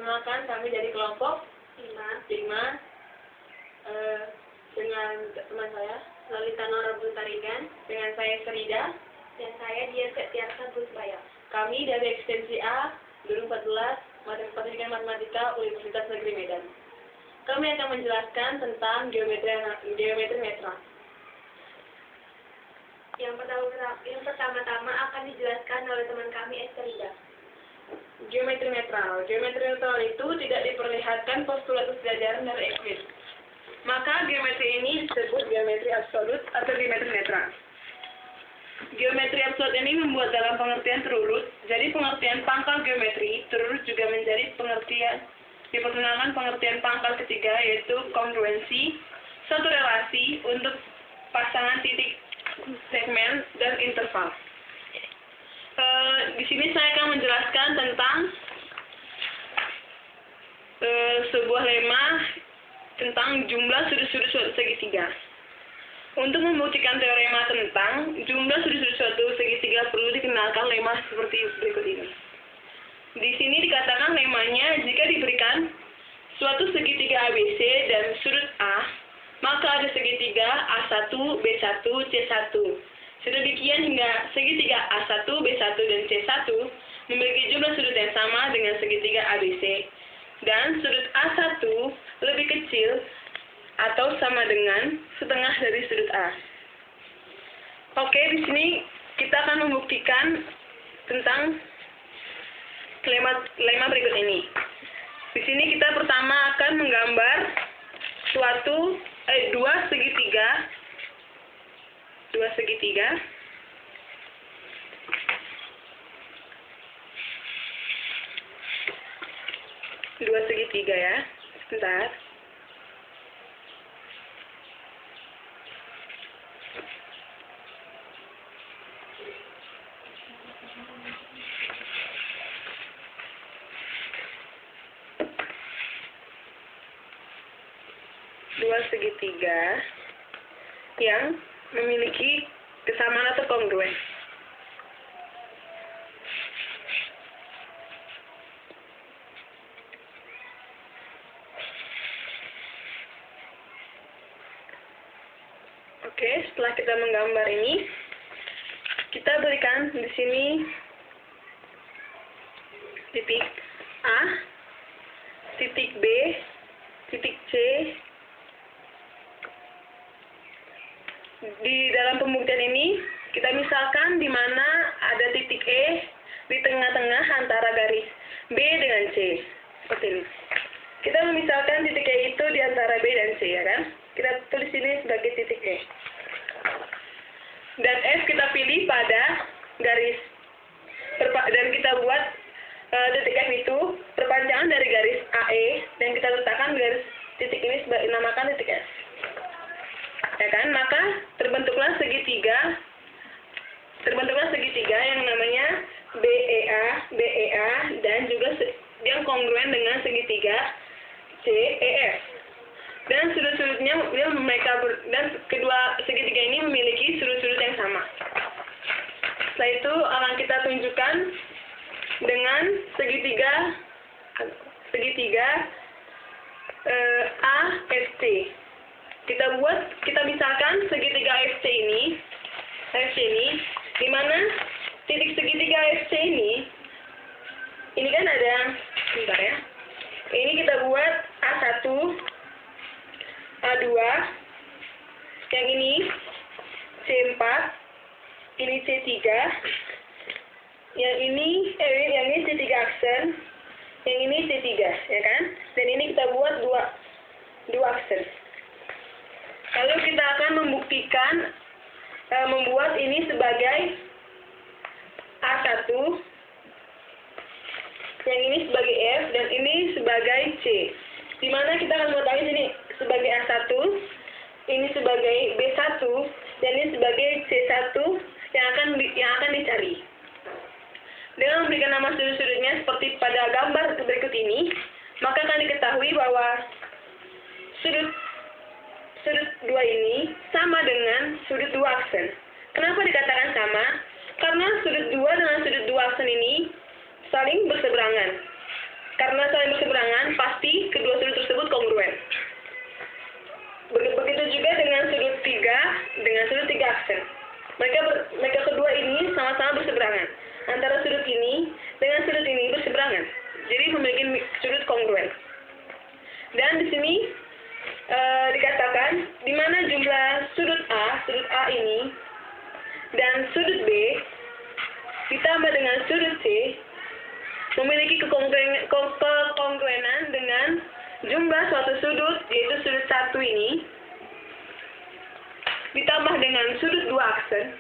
Perkenalkan, kami dari kelompok 5 dengan teman saya Lalita Nora Butaringan, dengan saya Serida, dan saya Dia Setiarsa Busbaya. Kami dari ekstensi A 2014 Pendidikan Matematika Universitas Negeri Medan. Kami akan menjelaskan tentang geometri netral. Yang pertama-tama akan dijelaskan oleh teman kami Esterida. Geometri netral. Geometri netral itu tidak diperlihatkan postulatus sejajaran dari Euclid. Maka geometri ini disebut geometri absolut atau geometri netral. Geometri absolut ini membuat dalam pengertian terurut. Jadi pengertian pangkal geometri terurut juga menjadi diperkenalkan pengertian pangkal ketiga, yaitu kongruensi, suatu relasi untuk pasangan titik, segmen, dan interval. Di sini saya akan menjelaskan tentang sebuah lemma tentang jumlah sudut-sudut suatu segitiga. Untuk membuktikan teorema tentang jumlah sudut-sudut suatu segitiga perlu dikenalkan lemma seperti berikut ini. Di sini dikatakan lemmanya, jika diberikan suatu segitiga ABC dan sudut A, maka ada segitiga A1, B1, C1. Sedemikian hingga segitiga A1, B1, dan C1 memiliki jumlah sudut yang sama dengan segitiga ABC, dan sudut A1 lebih kecil atau sama dengan setengah dari sudut A. Oke, di sini kita akan membuktikan tentang lemma berikut ini. Di sini kita pertama akan menggambar dua segitiga. Dua segitiga ya. Sebentar. Dua segitiga yang memiliki kesamaan atau kongruen. Oke, setelah kita menggambar ini, kita berikan di sini titik A, titik B, titik C. Di dalam pembuktian ini, kita misalkan di mana ada titik E di tengah-tengah antara garis B dengan C. Seperti ini. Kita memisalkan titik E itu di antara B dan C, ya kan? Kita tulis ini sebagai titik E. Dan F kita pilih pada garis, dan kita buat titik F itu perpanjangan dari garis AE, dan kita letakkan garis titik ini namakan titik S. Ya kan, maka terbentuklah segitiga yang namanya BEA, dan juga yang kongruen dengan segitiga CEF. Dan sudut-sudutnya dan kedua segitiga ini memiliki sudut-sudut yang sama. Setelah itu akan kita tunjukkan dengan segitiga AFC. Kita misalkan segitiga FC ini, di mana titik segitiga FC ini kan ada, bentar ya, ini kita buat A1, A2, yang ini C4, ini C3, yang ini C3 aksen, yang ini C3, ya kan? Dan ini kita buat dua aksen. Lalu kita akan membuktikan membuat ini sebagai A1, yang ini sebagai F, dan ini sebagai C. Di mana kita akan mengetahui ini sebagai A1, ini sebagai B1, dan ini sebagai C1 yang akan dicari. Dengan memberikan nama sudut-sudutnya seperti pada gambar berikut ini, maka akan diketahui bahwa sudut dua ini sama dengan sudut dua aksen. Kenapa dikatakan sama? Karena sudut dua dengan sudut dua aksen ini saling berseberangan. karena saling berseberangan, pasti kedua sudut tersebut kongruen. Begitu juga dengan sudut 3 dengan sudut 3 aksen. Mereka kedua ini sama-sama berseberangan. Antara sudut ini dengan sudut ini berseberangan. Jadi memiliki sudut kongruen. Dan di sini dikatakan di mana jumlah sudut A ini dan sudut B ditambah dengan sudut C memiliki kekongruenan dengan jumlah suatu sudut, yaitu sudut 1 ini ditambah dengan sudut 2 aksen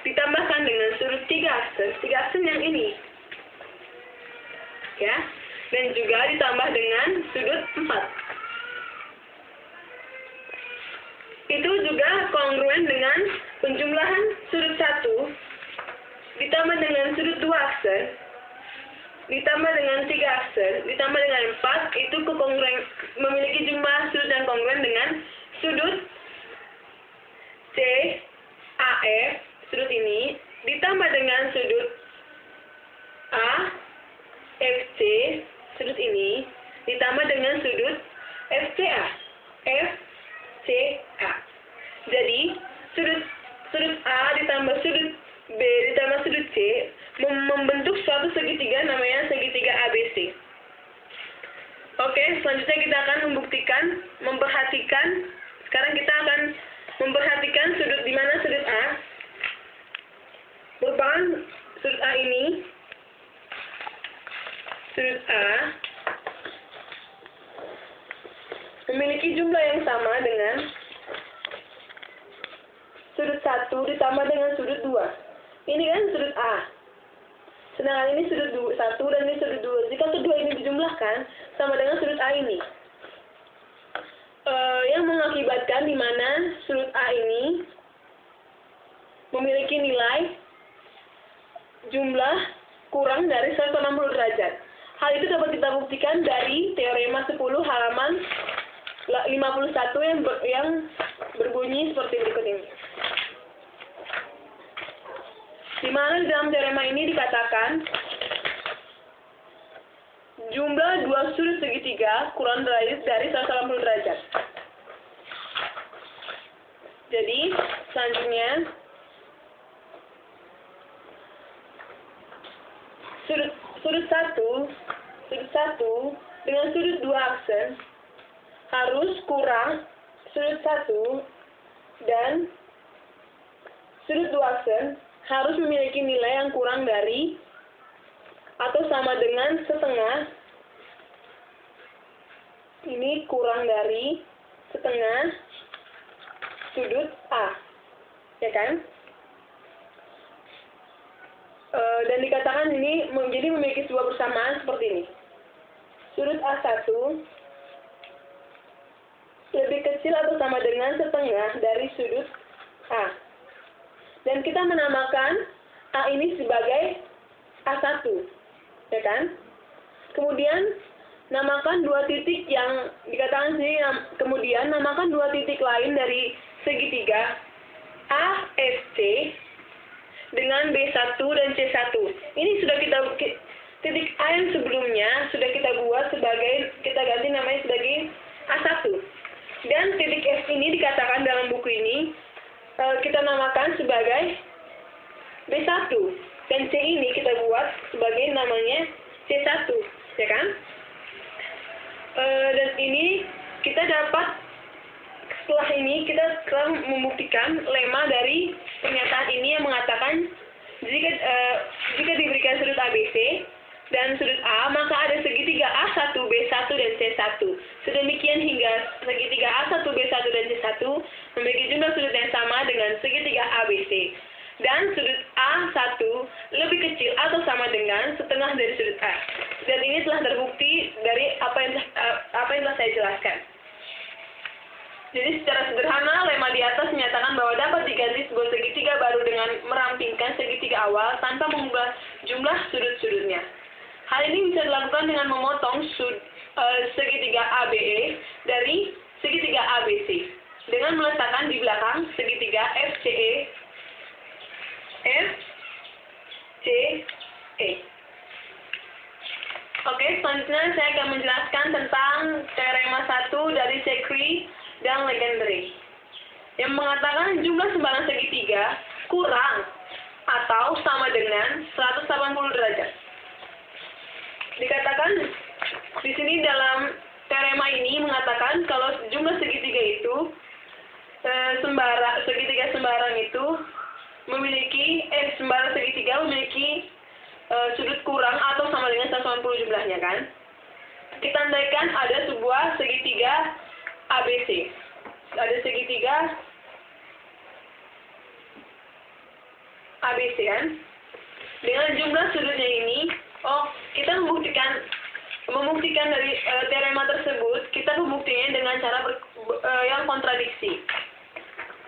ditambahkan dengan sudut 3 aksen yang ini, ya, dan juga ditambah dengan sudut 4. Itu juga kongruen dengan penjumlahan sudut 1 ditambah dengan sudut 2 aksen ditambah dengan 3 aksen ditambah dengan 4, itu memiliki jumlah sudut yang kongruen dengan sudut CAF, sudut ini ditambah dengan sudut AFC, sudut ini ditambah dengan sudut FCA. Jadi sudut A ditambah sudut B ditambah sudut C membentuk suatu segitiga namanya segitiga ABC. Oke, selanjutnya kita akan memperhatikan. Sekarang kita akan memperhatikan sudut di mana sudut A merupakan sudut A ini. Sudut A memiliki jumlah yang sama dengan sudut 1 ditambah dengan sudut 2. Ini kan sudut A. Sedangkan ini sudut 1 dan ini sudut 2. Jika kedua ini dijumlahkan, sama dengan sudut A ini. Yang mengakibatkan di mana sudut A ini memiliki nilai jumlah kurang dari 160 derajat. Hal itu dapat kita buktikan dari teorema 10 halaman 51 yang berbunyi seperti berikut ini. Di mana di dalam teorema ini dikatakan jumlah dua sudut segitiga kurang dari 180 derajat. Jadi, selanjutnya sudut 1 dengan sudut 2 aksen harus kurang sudut 1 dan sudut 2 aksen harus memiliki nilai yang kurang dari atau sama dengan setengah. Ini kurang dari setengah sudut A, ya kan? Dan dikatakan ini memiliki sebuah persamaan seperti ini. Sudut A1 lebih kecil atau sama dengan setengah dari sudut A. Dan kita menamakan A ini sebagai A1, ya kan? Kemudian namakan dua titik yang dikatakan sini, kemudian namakan dua titik lain dari segitiga AFC dengan B1 dan C1. Ini sudah titik A yang sebelumnya sudah kita buat kita ganti namanya sebagai A1. Dan titik F ini dikatakan dalam buku ini kita namakan sebagai B1. Dan C ini kita buat sebagai namanya C1, ya kan? Dan ini kita dapat, setelah ini kita telah membuktikan lemma dari pernyataan ini yang mengatakan jika diberikan sudut ABC dan sudut A, maka ada segitiga A1, B1, dan C1. Sedemikian hingga segitiga A1, B1, dan C1 memiliki jumlah sudut yang sama dengan segitiga ABC. Dan sudut A1 lebih kecil atau sama dengan setengah dari sudut A. Dan ini telah terbukti dari apa yang telah saya jelaskan. Jadi secara sederhana, lemma di atas menyatakan bahwa dapat diganti sebuah segitiga baru dengan merampingkan segitiga awal tanpa mengubah jumlah sudut-sudutnya. Hal ini bisa dilakukan dengan memotong segitiga ABE dari segitiga ABC dengan meletakkan di belakang segitiga FCE. Oke, selanjutnya saya akan menjelaskan tentang teorema 1 dari Zachary dan Legendre yang mengatakan jumlah sembarang segitiga kurang atau sama dengan 180 derajat. Dikatakan di sini dalam teorema ini mengatakan kalau jumlah segitiga itu segitiga sembarang itu memiliki sembarang segitiga memiliki sudut kurang atau sama dengan 180 jumlahnya kan. Kita andaikan ada sebuah segitiga ABC. Ada segitiga ABC kan. Dengan jumlah sudutnya ini, kita membuktikan dari teorema tersebut, kita membuktikannya dengan cara yang kontradiksi.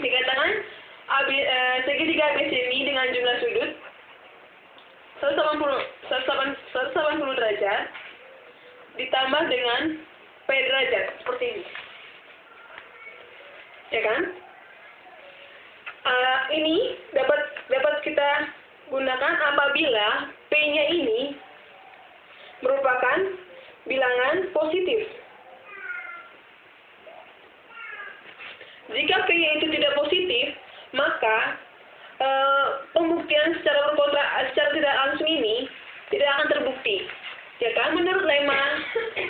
Dikatakan segitiga ABC ini dengan jumlah sudut 180 derajat ditambah dengan P derajat seperti ini. Ya kan? Ini dapat kita gunakan apabila P-nya ini merupakan bilangan positif. Jika P-nya itu tidak positif, maka pembuktian secara tidak langsung ini tidak akan terbukti. Ya kan? Menurut lema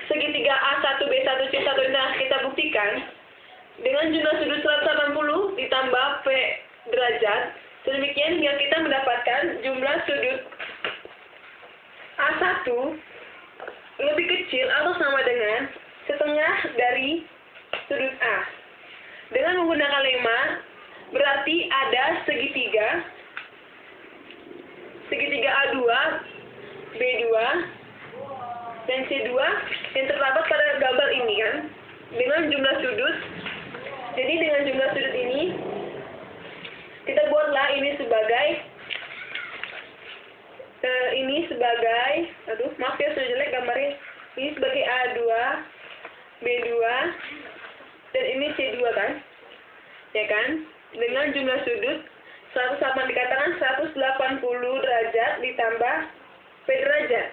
segitiga A1, B1, C1 yang kita buktikan, dengan jumlah sudut 180 ditambah P derajat, sedemikian hingga kita mendapatkan jumlah sudut A1 lebih kecil atau sama dengan setengah dari sudut A. Dengan menggunakan lema, berarti ada segitiga A2, B2, dan C2 yang terdapat pada gambar ini kan, dengan jumlah sudut. Jadi dengan jumlah sudut ini, kita buatlah ini sebagai, maaf ya sudah jelek gambarnya. Ini sebagai A2, B2, dan ini C2 kan, ya kan? Dengan jumlah sudut 180 dikatakan 180 derajat ditambah P derajat.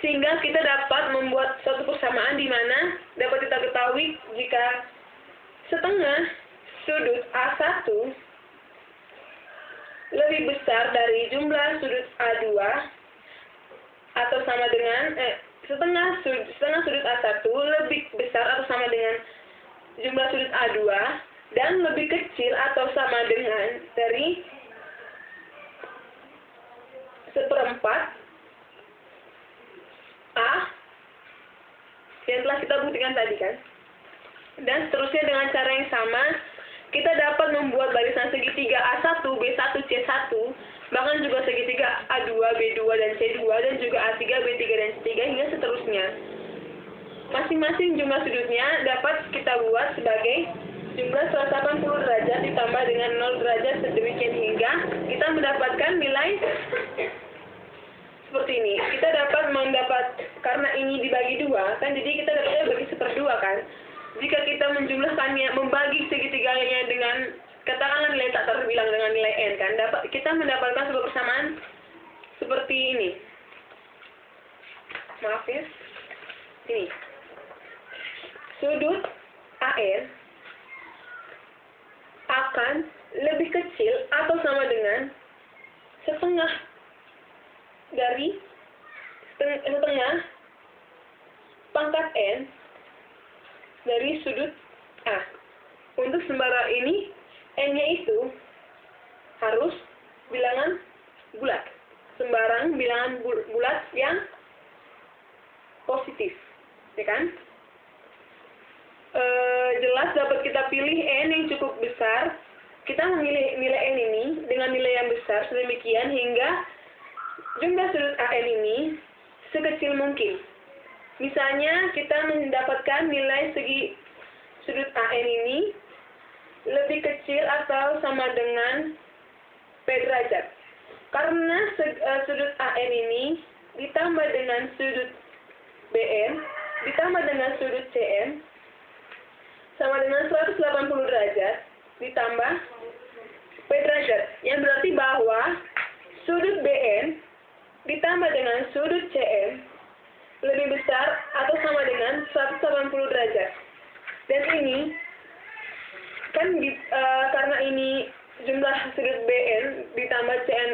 Sehingga kita dapat membuat suatu persamaan di mana dapat kita ketahui jika setengah sudut A1 lebih besar dari jumlah sudut A2 atau sama dengan setengah sudut A1 lebih besar atau sama dengan jumlah sudut A2 dan lebih kecil atau sama dengan dari 1/4 A yang telah kita buktikan tadi kan. Dan seterusnya dengan cara yang sama, kita dapat membuat barisan segitiga A1, B1, C1, bahkan juga segitiga A2, B2, dan C2, dan juga A3, B3, dan C3, hingga seterusnya. Masing-masing jumlah sudutnya dapat kita buat sebagai jumlah 180 derajat ditambah dengan 0 derajat sedemikian hingga kita mendapatkan nilai seperti ini. Kita dapat karena ini dibagi 2, kan, jadi kita dapatnya bagi 1/2 kan. Jika kita menjumlahkannya, membagi segitiganya dengan katakanlah nilai tak terbilang dengan nilai n kan, kita mendapatkan sebuah persamaan seperti ini. Maaf ya. Ini. Sudut AN akan lebih kecil atau sama dengan setengah dari setengah pangkat n dari sudut A. Untuk sembara ini, n-nya itu harus bilangan bulat. Sembarang bilangan bulat yang positif, ya kan? Jelas dapat kita pilih n yang cukup besar. Kita memilih nilai n ini dengan nilai yang besar sedemikian hingga jumlah sudut AN ini sekecil mungkin. Misalnya kita mendapatkan nilai segi sudut AN ini lebih kecil atau sama dengan P derajat. Karena sudut AN ini ditambah dengan sudut BN ditambah dengan sudut CN sama dengan 180 derajat ditambah P derajat. Yang berarti bahwa sudut BN ditambah dengan sudut CN lebih besar atau sama dengan 180 derajat. Dan ini kan karena ini jumlah sudut BN ditambah CN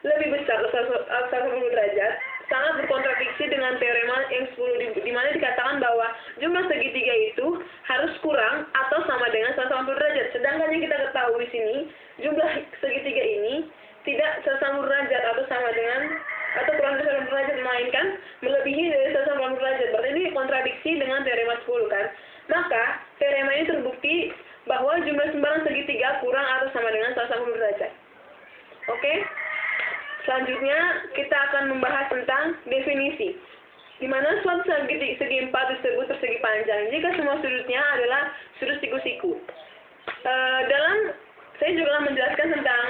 lebih besar 180 derajat, sangat berkontradiksi dengan teorema yang 10 di mana dikatakan bahwa jumlah segitiga itu harus kurang atau sama dengan 180 derajat. Sedangkan yang kita ketahui di sini, jumlah segitiga ini tidak 180 derajat atau sama dengan atau kurang dari 180 derajat, melainkan melebihi dari 180 derajat. Berarti ini kontradiksi dengan teorema 10 kan. Maka teorema ini terbukti bahwa jumlah sembarang segitiga kurang atau sama dengan 180 derajat. Oke? Selanjutnya kita akan membahas tentang definisi, di mana suatu segi empat disebut persegi panjang jika semua sudutnya adalah sudut siku-siku. Saya juga akan menjelaskan tentang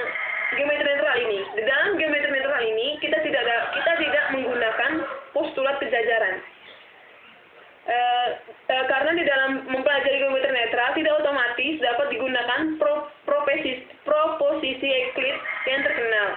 geometri netral ini. Di dalam geometri netral ini kita tidak menggunakan postulat kejajaran. Karena di dalam mempelajari geometri netral tidak otomatis dapat digunakan proposisi Euclid yang terkenal,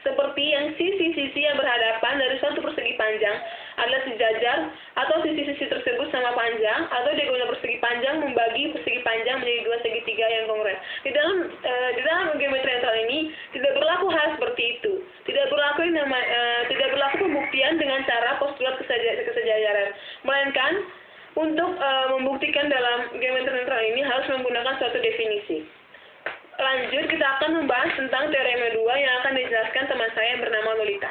seperti yang sisi-sisi yang berhadapan dari suatu persegi panjang adalah sejajar, atau sisi-sisi tersebut sama panjang, atau diagonal persegi panjang membagi persegi panjang menjadi dua segitiga yang kongruent. Di dalam geometri netral ini tidak berlaku hal seperti itu. Tidak berlaku pembuktian dengan cara postulat kesejajaran, melainkan untuk membuktikan dalam geometri netral ini harus menggunakan suatu definisi. Lanjut, kita akan membahas tentang teorema 2 yang akan dijelaskan teman saya yang bernama Lolita.